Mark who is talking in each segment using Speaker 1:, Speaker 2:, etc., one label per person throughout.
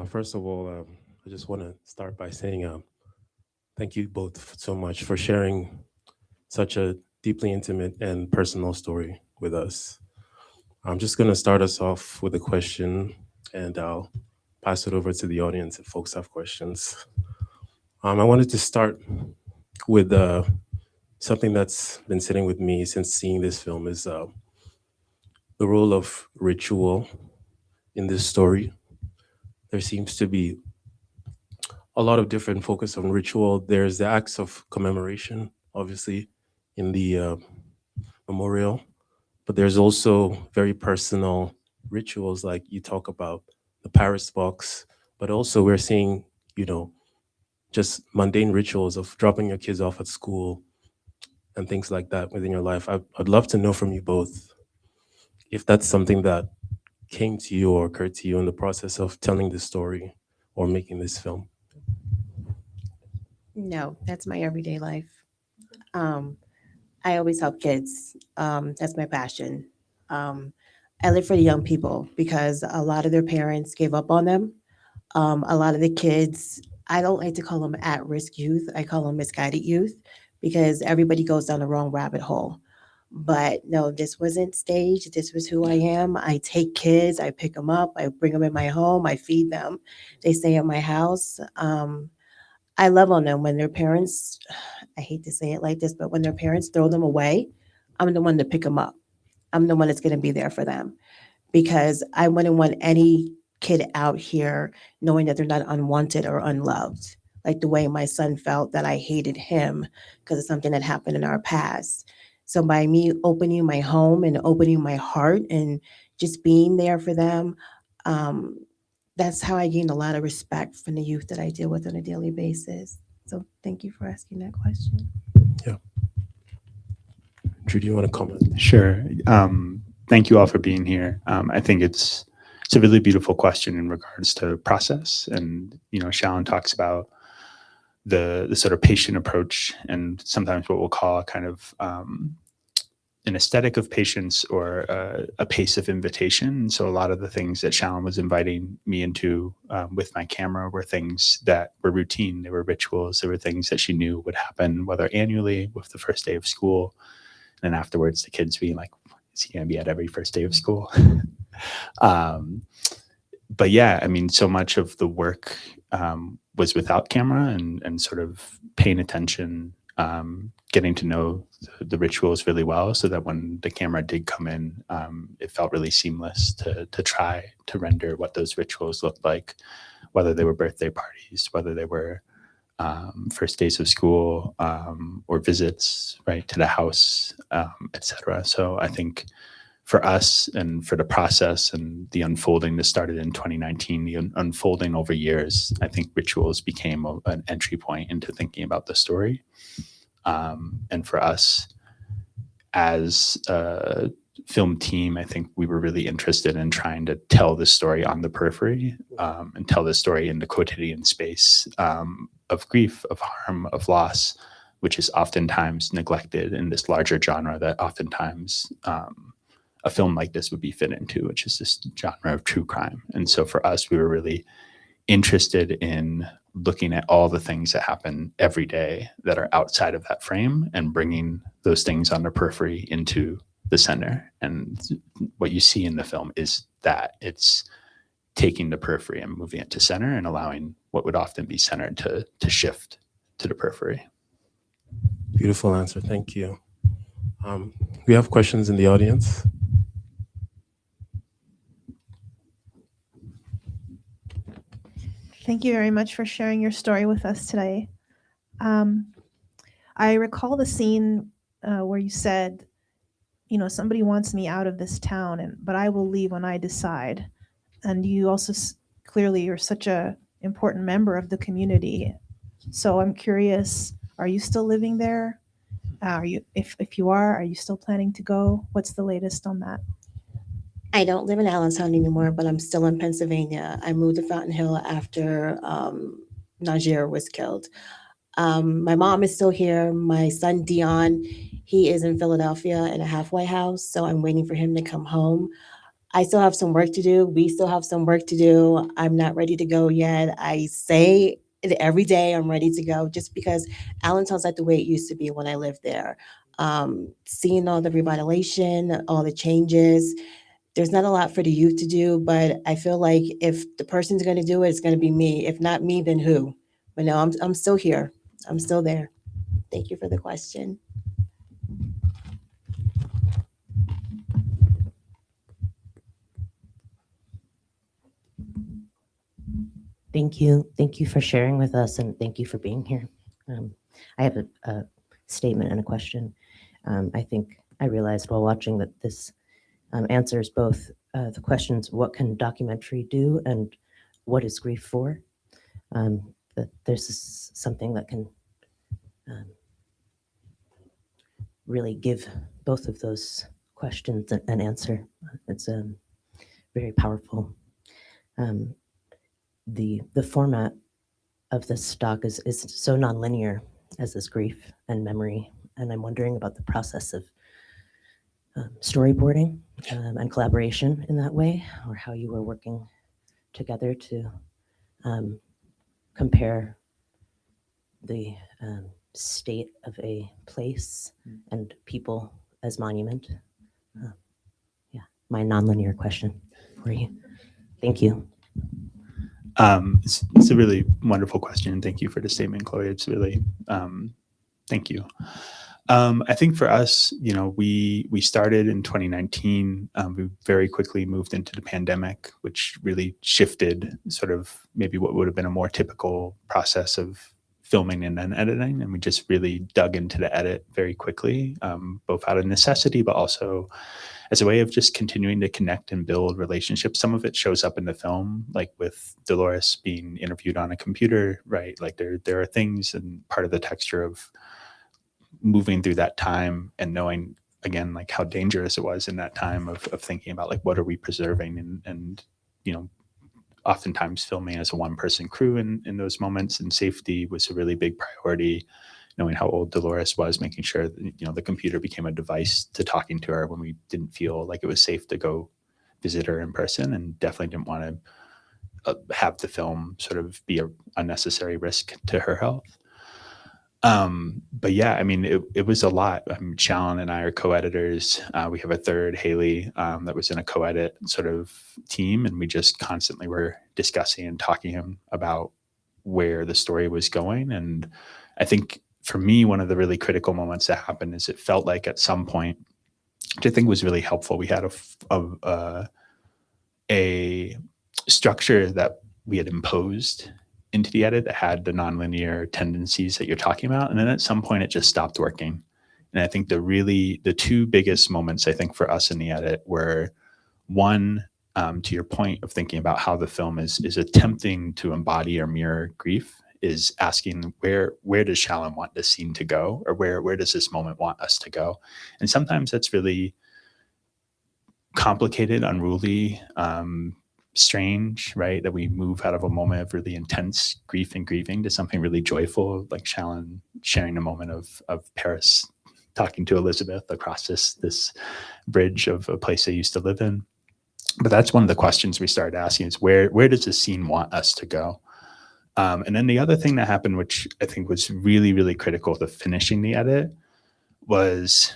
Speaker 1: First of all, I just want to start by saying thank you both so much for sharing such a deeply intimate and personal story with us. I'm just going to start us off with a question and I'll pass it over to the audience if folks have questions. I wanted to start with something that's been sitting with me since seeing this film is the role of ritual in this story. There seems to be a lot of different focus on ritual. There's the acts of commemoration, obviously, in the memorial, but there's also very personal rituals, like you talk about the Paris box, but also we're seeing, you know, just mundane rituals of dropping your kids off at school and things like that within your life. I'd love to know from you both if that's something that came to you or occurred to you in the process of telling this story or making this film.
Speaker 2: No, that's my everyday life. Um, I always help kids. That's my passion. Um, I live for the young people because a lot of their parents gave up on them. A lot of the kids, I don't like to call them at risk youth, I call them misguided youth because everybody goes down the wrong rabbit hole. But no, this wasn't staged. This was who I am. I take kids, I pick them up, I bring them in my home, I feed them. They stay at my house. I love on them when their parents, I hate to say it like this, but when their parents throw them away, I'm the one to pick them up. I'm the one that's going to be there for them because I wouldn't want any kid out here knowing that they're not unwanted or unloved. Like the way my son felt that I hated him because of something that happened in our past. So by me opening my home and opening my heart and just being there for them, um, that's how I gained a lot of respect from the youth that I deal with on a daily basis. So thank you for asking that question.
Speaker 1: Yeah. Drew, do you want to comment?
Speaker 3: Sure. Thank you all for being here. I think it's a really beautiful question in regards to process, and Shallon talks about the sort of patient approach, and sometimes what we'll call kind of an aesthetic of patience or a pace of invitation. So a lot of the things that Shallon was inviting me into with my camera were things that were routine. They were rituals. They were things that she knew would happen, whether annually with the first day of school, and then afterwards the kids being like, is he going to be at every first day of school? um, but yeah, I mean, so much of the work was without camera and sort of paying attention, getting to know the rituals really well, so that when the camera did come in, it felt really seamless to try to render what those rituals looked like, whether they were birthday parties, whether they were first days of school, or visits right to the house, etc. So I think for us and for the process and the unfolding that started in 2019, the unfolding over years, I think rituals became an entry point into thinking about the story. And for us as a film team, I think we were really interested in trying to tell this story on the periphery, and tell this story in the quotidian space, of grief, of harm, of loss, which is oftentimes neglected in this larger genre that oftentimes a film like this would be fit into, which is this genre of true crime. And so for us, we were really interested in looking at all the things that happen every day that are outside of that frame and bringing those things on the periphery into the center. And what you see in the film is that it's taking the periphery and moving it to center and allowing what would often be centered to shift to the periphery.
Speaker 1: Beautiful answer. Thank you. We have questions in the audience.
Speaker 4: Thank you very much for sharing your story with us today. Um, I recall the scene where you said, somebody wants me out of this town, but I will leave when I decide. And you also clearly you're such a important member of the community. So I'm curious, are you still living there? Are you, if you are you still planning to go? What's the latest on that?
Speaker 2: I don't live in Allentown anymore, but I'm still in Pennsylvania. I moved to Fountain Hill after Najir was killed. My mom is still here. My son Dion, he is in Philadelphia in a halfway house, so I'm waiting for him to come home. I still have some work to do. We still have some work to do. I'm not ready to go yet. I say it every day, I'm ready to go, just because Allentown's not the way it used to be when I lived there. Seeing all the revitalization, all the changes, there's not a lot for the youth to do, but I feel like if the person's going to do it, it's going to be me. If not me, then who? But no, I'm still here. I'm still there. Thank you for the question.
Speaker 5: Thank you. Thank you for sharing with us, and thank you for being here. I have a statement and a question. I think I realized while watching that this answers both the questions, what can documentary do, and what is grief for? That there's something that can really give both of those questions an answer. It's very powerful. The format of this doc is so nonlinear as this grief and memory, and I'm wondering about the process of storyboarding and collaboration in that way, or how you were working together to compare the state of a place and people as monument. Yeah, my nonlinear question for you. Thank you.
Speaker 3: It's a really wonderful question, and thank you for the statement, Chloe. It's really, thank you. I think for us, we started in 2019. We very quickly moved into the pandemic, which really shifted sort of maybe what would have been a more typical process of filming and then editing. And we just really dug into the edit very quickly, both out of necessity, but also as a way of just continuing to connect and build relationships. Some of it shows up in the film, like with Dolores being interviewed on a computer, right? Like there are things and part of the texture of moving through that time and knowing, again, like how dangerous it was in that time of thinking about like, what are we preserving? And oftentimes filming as a one-person crew in those moments, and safety was a really big priority. Knowing how old Dolores was, making sure that, the computer became a device to talking to her when we didn't feel like it was safe to go visit her in person, and definitely didn't want to have the film sort of be a unnecessary risk to her health. But yeah, I mean, it was a lot. Shalon and I are co-editors. We have a third, Haley, that was in a co-edit sort of team, and we just constantly were discussing and talking about where the story was going. And I think for me, one of the really critical moments that happened is it felt like at some point, which I think was really helpful, we had a structure that we had imposed into the edit that had the nonlinear tendencies that you're talking about. And then at some point it just stopped working. And I think the two biggest moments I think for us in the edit were, one, to your point of thinking about how the film is attempting to embody or mirror grief, is asking where does Shalon want this scene to go, or where does this moment want us to go? And sometimes that's really complicated, unruly, strange, right? That we move out of a moment of really intense grief and grieving to something really joyful, like Shalon sharing a moment of Paris talking to Elizabeth across this bridge of a place they used to live in. But that's one of the questions we started asking, is where does this scene want us to go? And then the other thing that happened, which I think was really, really critical to finishing the edit, was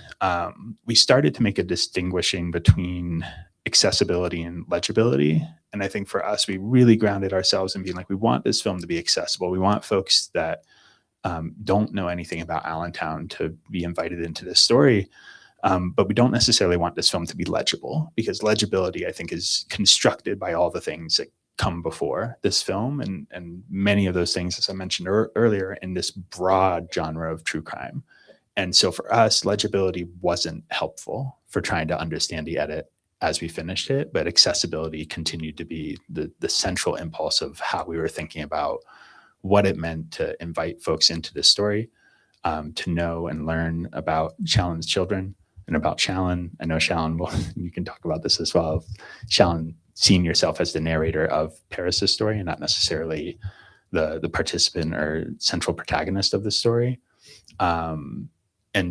Speaker 3: we started to make a distinguishing between accessibility and legibility. And I think for us, we really grounded ourselves in being like, we want this film to be accessible. We want folks that don't know anything about Allentown to be invited into this story. But we don't necessarily want this film to be legible, because legibility, I think, is constructed by all the things that come before this film, and many of those things, as I mentioned earlier, in this broad genre of true crime. And so for us, legibility wasn't helpful for trying to understand the edit as we finished it, but accessibility continued to be the central impulse of how we were thinking about what it meant to invite folks into this story, to know and learn about Shalon's children and about Shalon. I know Shalon, you can talk about this as well. Shalon seeing yourself as the narrator of Paris's story and not necessarily the participant or central protagonist of the story. And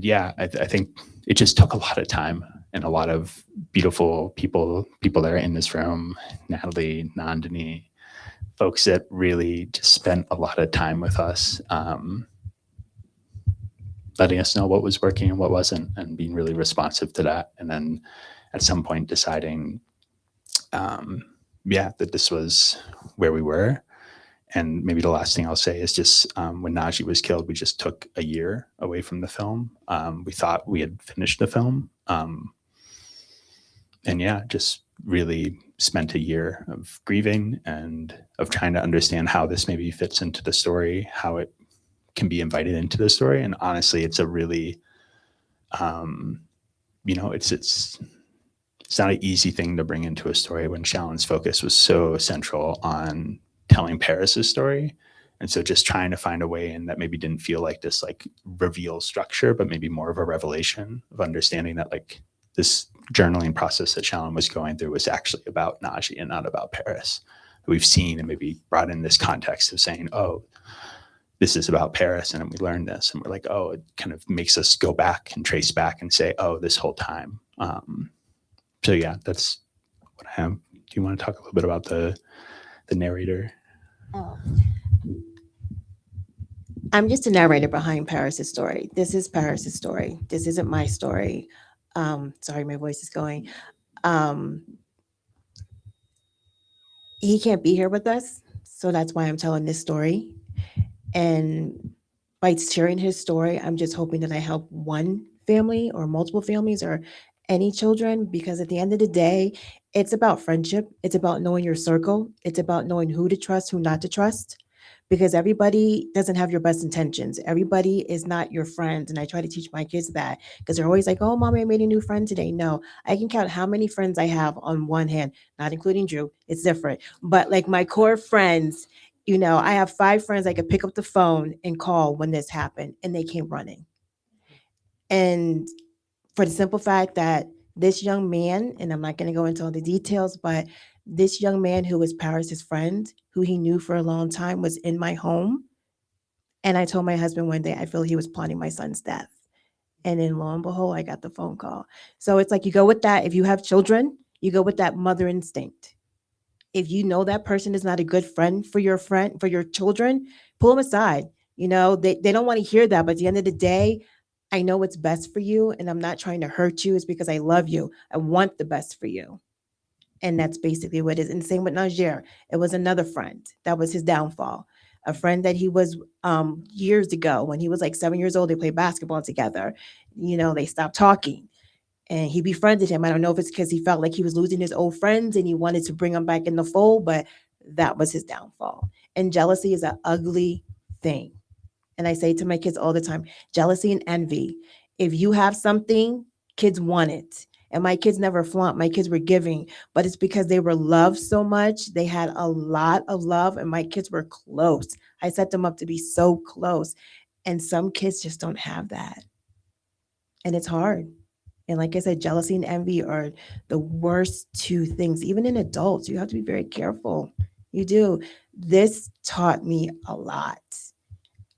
Speaker 3: yeah, I think it just took a lot of time. and a lot of beautiful people that are in this room, Natalie, Nandini, folks that really just spent a lot of time with us, letting us know what was working and what wasn't, and being really responsive to that. And then at some point deciding, that this was where we were. And maybe the last thing I'll say is just when Najee was killed, we just took a year away from the film. We thought we had finished the film. Just really spent a year of grieving and of trying to understand how this maybe fits into the story, how it can be invited into the story. And honestly, it's a really, it's not an easy thing to bring into a story when Shallon's focus was so central on telling Paris's story. And so just trying to find a way in that maybe didn't feel like this like reveal structure, but maybe more of a revelation of understanding that like this journaling process that Shallon was going through was actually about Najee and not about Paris. We've seen and maybe brought in this context of saying, oh, this is about Paris, and we learned this, and we're like, oh, it kind of makes us go back and trace back and say, oh, this whole time. That's what I have. Do you want to talk a little bit about the narrator?
Speaker 2: Oh. I'm just a narrator behind Paris's story. This is Paris's story. This isn't my story. Sorry, my voice is going. He can't be here with us, so that's why I'm telling this story. And by sharing his story, I'm just hoping that I help one family or multiple families or any children, because at the end of the day, it's about friendship. It's about knowing your circle. It's about knowing who to trust, who not to trust, because everybody doesn't have your best intentions. Everybody is not your friend. And I try to teach my kids that, because they're always like, oh, mommy, I made a new friend today. No, I can count how many friends I have on one hand, not including Drew. It's different. But like my core friends, I have 5 friends I could pick up the phone and call when this happened, and they came running. And for the simple fact that this young man, and I'm not going to go into all the details, but this young man who was Paris's friend, who he knew for a long time, was in my home. And I told my husband one day, I feel he was plotting my son's death. And then lo and behold, I got the phone call. So it's like you go with that. If you have children, you go with that mother instinct. If you know that person is not a good friend, for your children, pull them aside. They don't want to hear that. But at the end of the day, I know what's best for you, and I'm not trying to hurt you. It's because I love you. I want the best for you. And that's basically what it is. And same with Najir. It was another friend. That was his downfall. A friend that he was years ago, when he was like 7 years old, they played basketball together. They stopped talking. And he befriended him. I don't know if it's because he felt like he was losing his old friends and he wanted to bring them back in the fold, but that was his downfall. And jealousy is an ugly thing. And I say to my kids all the time, jealousy and envy. If you have something, kids want it. And my kids never flaunt. My kids were giving, but it's because they were loved so much. They had a lot of love, and my kids were close. I set them up to be so close. And some kids just don't have that. And it's hard. And like I said, jealousy and envy are the worst 2 things. Even in adults, you have to be very careful. You do. This taught me a lot.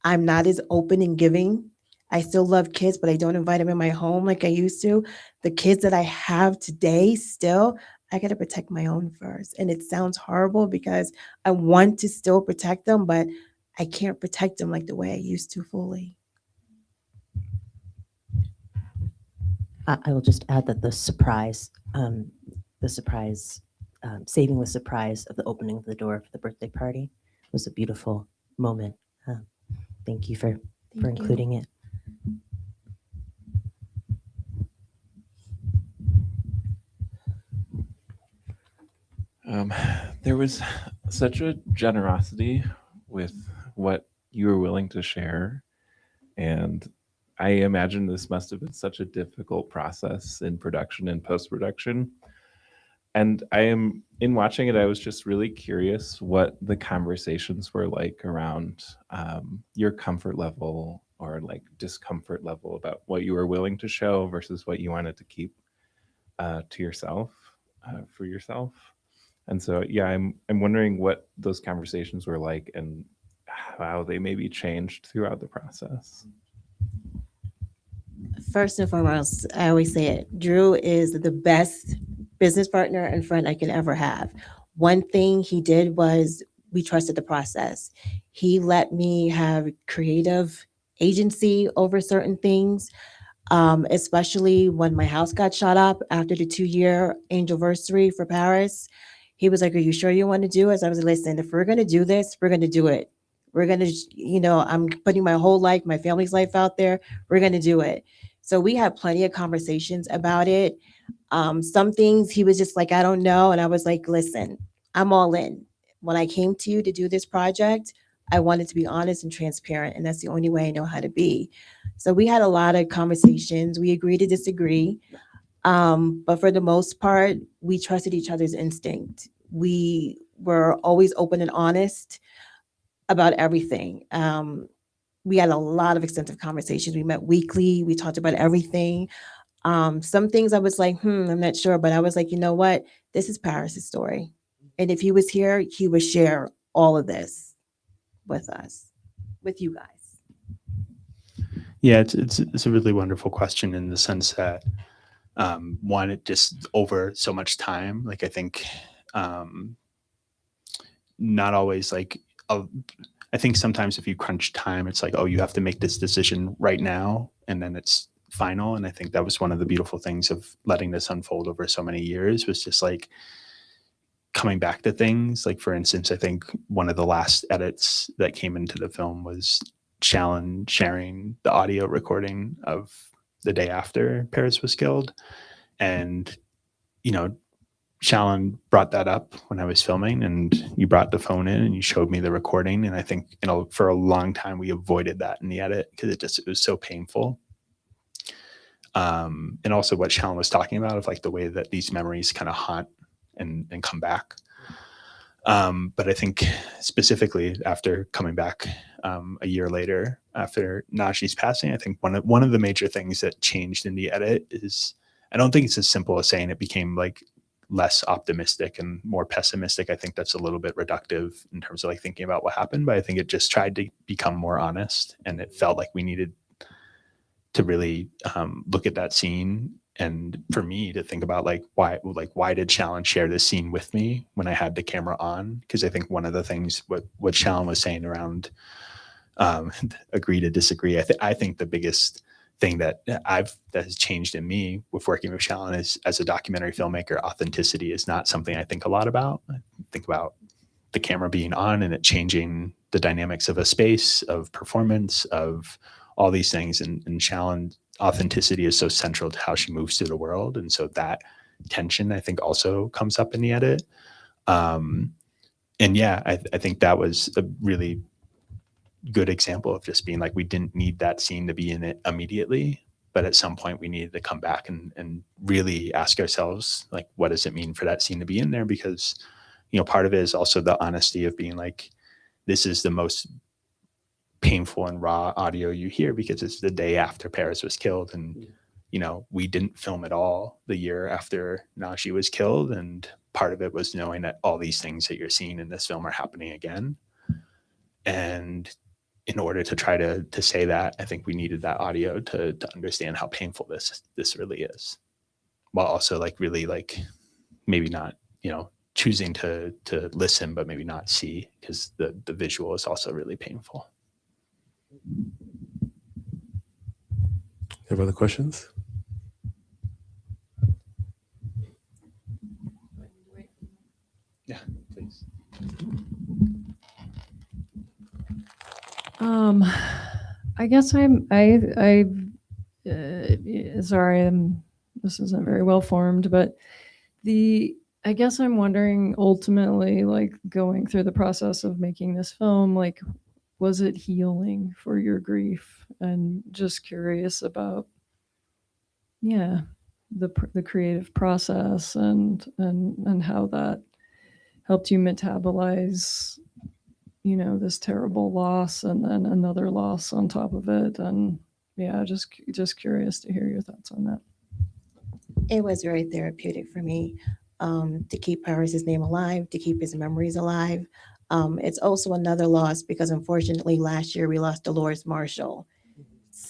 Speaker 2: I'm not as open and giving. I still love kids, but I don't invite them in my home like I used to. The kids that I have today still, I got to protect my own first. And it sounds horrible because I want to still protect them, but I can't protect them like the way I used to fully.
Speaker 5: I will just add that the surprise, saving the surprise of the opening of the door for the birthday party was a beautiful moment. Thank you for including it.
Speaker 6: There was such a generosity with what you were willing to share. And I imagine this must have been such a difficult process in production and post-production. And in watching it, I was just really curious what the conversations were like around your comfort level or like discomfort level about what you were willing to show versus what you wanted to keep to yourself, for yourself. And so, yeah, I'm wondering what those conversations were like and how they maybe changed throughout the process.
Speaker 2: First and foremost, I always say it, Drew is the best business partner and friend I could ever have. One thing he did was we trusted the process. He let me have creative agency over certain things, especially when my house got shot up after the 2 year anniversary for Paris. He was like, "Are you sure you want to do it?" So I was like, "Listen, if we're going to do this, we're going to do it. We're going to, I'm putting my whole life, my family's life out there. We're going to do it." So we had plenty of conversations about it. Some things he was just like, "I don't know." And I was like, "Listen, I'm all in. When I came to you to do this project, I wanted to be honest and transparent. And that's the only way I know how to be." So we had a lot of conversations. We agreed to disagree. But for the most part, we trusted each other's instinct. We were always open and honest about everything. We had a lot of extensive conversations. We met weekly. We talked about everything. Some things I was like, I'm not sure, but I was like, you know what? This is Paris's story. And if he was here, he would share all of this with us, with you guys.
Speaker 3: Yeah, it's a really wonderful question in the sense that one, it just over so much time. Like I think not always like I think sometimes if you crunch time, it's like, oh, you have to make this decision right now, and then it's final. And I think that was one of the beautiful things of letting this unfold over so many years, was just like coming back to things. Like for instance, I think one of the last edits that came into the film was Shallon sharing the audio recording of the day after Paris was killed. And, you know, Shallon brought that up when I was filming, and you brought the phone in and you showed me the recording. And I think, for a long time we avoided that in the edit because it was so painful. And also what Shallon was talking about of like the way that these memories kind of haunt and come back. But I think specifically after coming back a year later after Najee's passing, I think one of the major things that changed in the edit is, I don't think it's as simple as saying it became like less optimistic and more pessimistic. I think that's a little bit reductive in terms of like thinking about what happened, but I think it just tried to become more honest, and it felt like we needed to really look at that scene. And for me to think about why did Shallon share this scene with me when I had the camera on? Because I think one of the things what Shallon was saying around agree to disagree, I think the biggest thing that has changed in me with working with Shallon is, as a documentary filmmaker, authenticity is not something I think a lot about. I think about the camera being on and it changing the dynamics of a space, of performance, of all these things. And Shallon, authenticity is so central to how she moves through the world. And so that tension, I think, also comes up in the edit. And yeah, I think that was a really good example of just being like, we didn't need that scene to be in it immediately, but at some point we needed to come back and really ask ourselves, like, what does it mean for that scene to be in there? Because, part of it is also the honesty of being like, this is the most painful and raw audio you hear because it's the day after Paris was killed. And, we didn't film at all the year after Najee was killed. And part of it was knowing that all these things that you're seeing in this film are happening again. And in order to try to say that, I think we needed that audio to understand how painful this really is, while also like really like maybe not, choosing to listen, but maybe not see, because the visual is also really painful.
Speaker 1: Have other questions?
Speaker 3: Yeah, please.
Speaker 7: I guess sorry, this isn't very well formed, but I guess I'm wondering ultimately, like going through the process of making this film, like, was it healing for your grief? And just curious about, yeah, the creative process and how that helped you metabolize, this terrible loss and then another loss on top of it. And yeah, just curious to hear your thoughts on that.
Speaker 2: It was very therapeutic for me, to keep Paris's name alive, to keep his memories alive. It's also another loss because unfortunately last year we lost Dolores Marshall.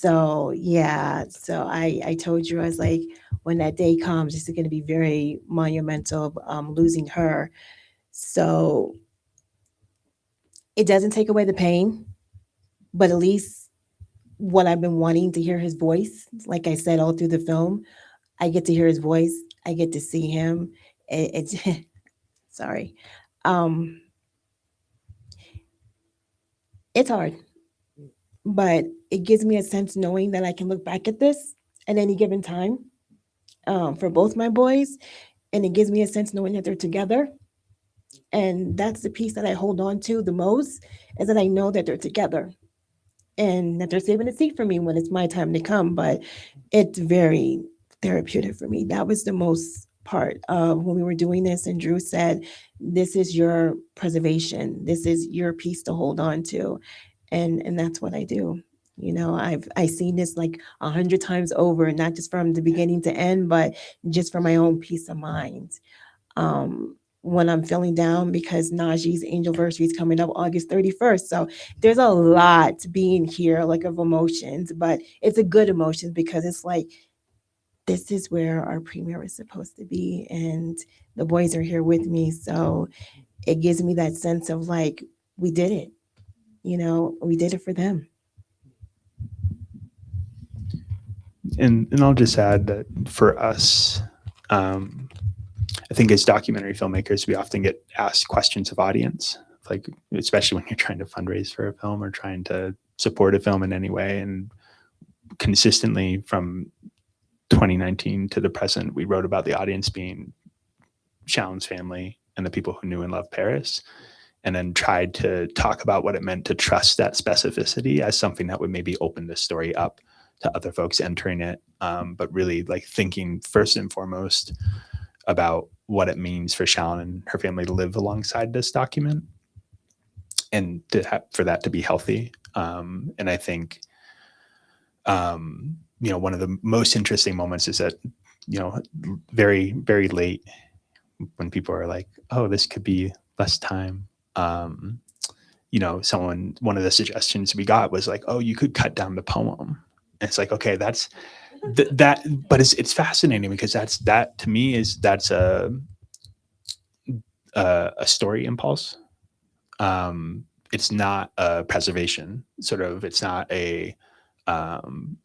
Speaker 2: So yeah, so I told you, I was like, when that day comes, it's going to be very monumental, losing her. So it doesn't take away the pain, but at least what I've been wanting to hear his voice, like I said all through the film, I get to hear his voice. I get to see him. It's sorry, um, it's hard, but it gives me a sense knowing that I can look back at this at any given time, for both my boys, and it gives me a sense knowing that they're together. And that's the piece that I hold on to the most, is that I know that they're together and that they're saving a seat for me when it's my time to come. But it's very therapeutic for me. That was the most part of when we were doing this, and Drew said, "This is your preservation. This is your piece to hold on to," and that's what I do. You know, I seen this like 100 times over, not just from the beginning to end, but just for my own peace of mind. When I'm feeling down, because Najee's anniversary is coming up August 31st. So there's a lot being here, like of emotions, but it's a good emotion because it's like, this is where our premiere is supposed to be. And the boys are here with me. So it gives me that sense of like, we did it. You know, we did it for them.
Speaker 3: And I'll just add that for us, I think as documentary filmmakers, we often get asked questions of audience, like especially when you're trying to fundraise for a film or trying to support a film in any way. And consistently from 2019 to the present, we wrote about the audience being Shallon's family and the people who knew and loved Paris, and then tried to talk about what it meant to trust that specificity as something that would maybe open the story up to other folks entering it, but really like thinking first and foremost about what it means for Shallon and her family to live alongside this document, and for that to be healthy. And I think, one of the most interesting moments is that, very, very late, when people are like, oh, this could be less time. One of the suggestions we got was like, oh, you could cut down the poem. And it's like, okay, that's that, but it's fascinating because that to me that's a story impulse. It's not a preservation sort of, it's not a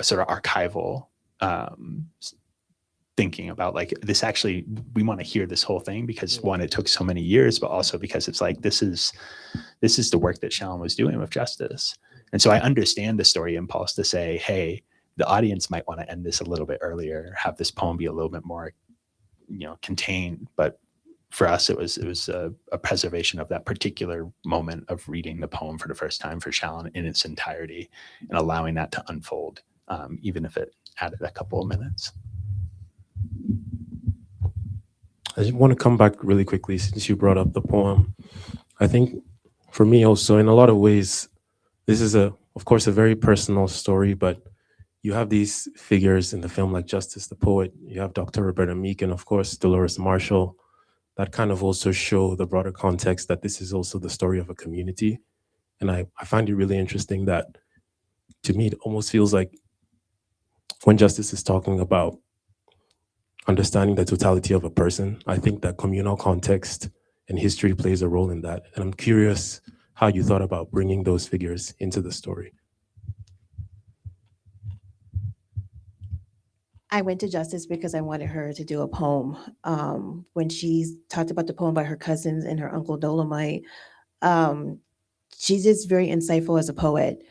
Speaker 3: sort of archival thinking about like this. Actually, we want to hear this whole thing because one, it took so many years, but also because it's like this is the work that Shallon was doing with justice. And so I understand the story impulse to say, hey, the audience might want to end this a little bit earlier, have this poem be a little bit more, contained. But for us, it was a preservation of that particular moment of reading the poem for the first time for Shallon in its entirety and allowing that to unfold, even if it added a couple of minutes.
Speaker 1: I just want to come back really quickly since you brought up the poem. I think for me also, in a lot of ways, this is of course, a very personal story, but you have these figures in the film like Justice the Poet, you have Dr. Roberta Meek, and of course, Dolores Marshall, that kind of also show the broader context that this is also the story of a community. And I find it really interesting that, to me, it almost feels like when Justice is talking about understanding the totality of a person, I think that communal context and history plays a role in that. And I'm curious how you thought about bringing those figures into the story.
Speaker 2: I went to Justice because I wanted her to do a poem. When she talked about the poem by her cousins and her uncle Dolomite, she's just very insightful as a poet.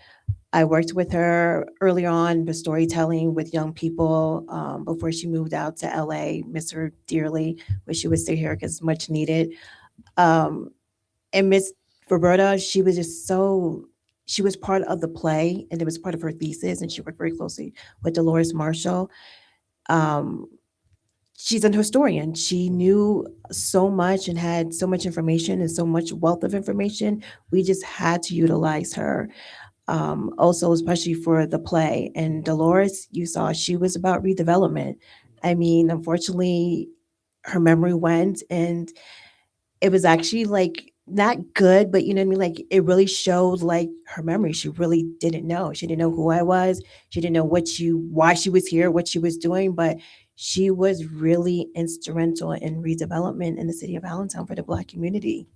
Speaker 2: I worked with her early on with storytelling with young people, before she moved out to LA. Miss her dearly. Wish she would stay here because much needed. And Miss Roberta, she was just she was part of the play and it was part of her thesis, and she worked very closely with Dolores Marshall. She's an historian. She knew so much and had so much information and so much wealth of information. We just had to utilize her. Also, especially for the play. And Dolores, you saw, she was about redevelopment. I mean, unfortunately, her memory went, and it was actually like not good, but you know what I mean? Like it really showed like her memory. She really didn't know. She didn't know who I was. She didn't know why she was here, what she was doing, but she was really instrumental in redevelopment in the city of Allentown for the Black community.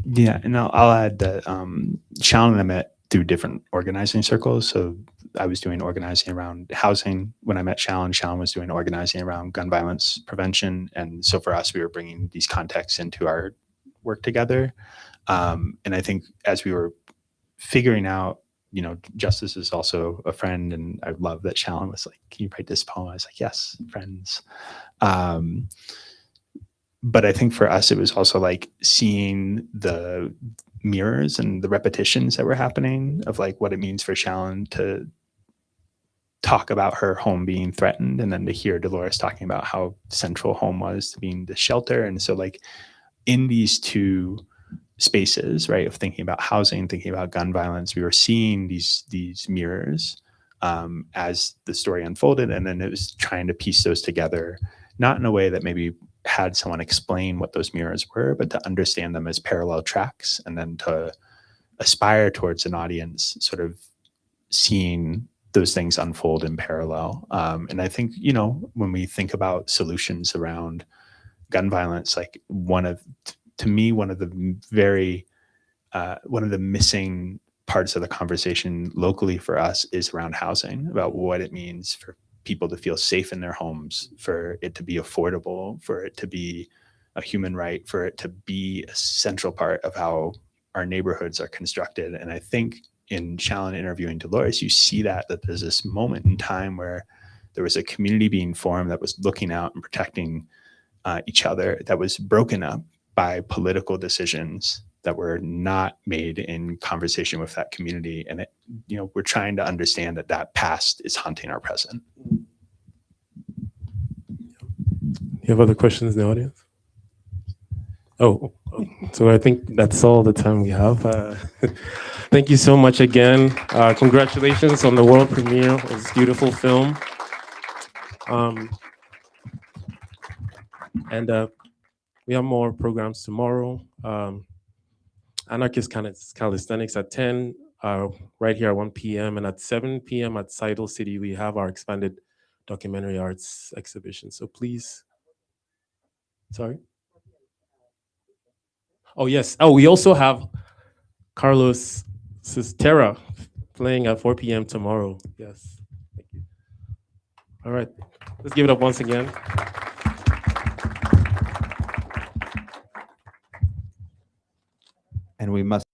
Speaker 3: Yeah, and I'll add that Shalon and I met through different organizing circles. So I was doing organizing around housing when I met Shalon. Shalon was doing organizing around gun violence prevention, and so for us, we were bringing these contexts into our work together. And I think as we were figuring out, you know, Justice is also a friend, and I love that Shalon was like, "Can you write this poem?" I was like, "Yes, friends." But I think for us, it was also like seeing the mirrors and the repetitions that were happening of like what it means for Shalon to talk about her home being threatened, and then to hear Dolores talking about how central home was to being the shelter. And so like in these two spaces, right, of thinking about housing, thinking about gun violence, we were seeing these mirrors as the story unfolded, and then it was trying to piece those together, not in a way that maybe had someone explain what those mirrors were, but to understand them as parallel tracks, and then to aspire towards an audience sort of seeing those things unfold in parallel. And I think, you know, when we think about solutions around gun violence, like to me, one of the missing parts of the conversation locally for us is around housing, about what it means for people to feel safe in their homes, for it to be affordable, for it to be a human right, for it to be a central part of how our neighborhoods are constructed. And I think in Shalon interviewing Dolores, you see that there's this moment in time where there was a community being formed that was looking out and protecting each other, that was broken up by political decisions that were not made in conversation with that community. And it, you know, we're trying to understand that past is haunting our present.
Speaker 1: You have other questions in the audience? Oh, so I think that's all the time we have. Thank you so much again. Congratulations on the world premiere of this beautiful film. And we have more programs tomorrow. Anarchist Calisthenics at 10, right here at 1 p.m. And at 7 p.m. at Seidel City, we have our expanded documentary arts exhibition. So please, sorry? Oh, yes. Oh, we also have Carlos Cisterra playing at 4 p.m. tomorrow. Yes. Thank you. All right. Let's give it up once again.
Speaker 8: And we must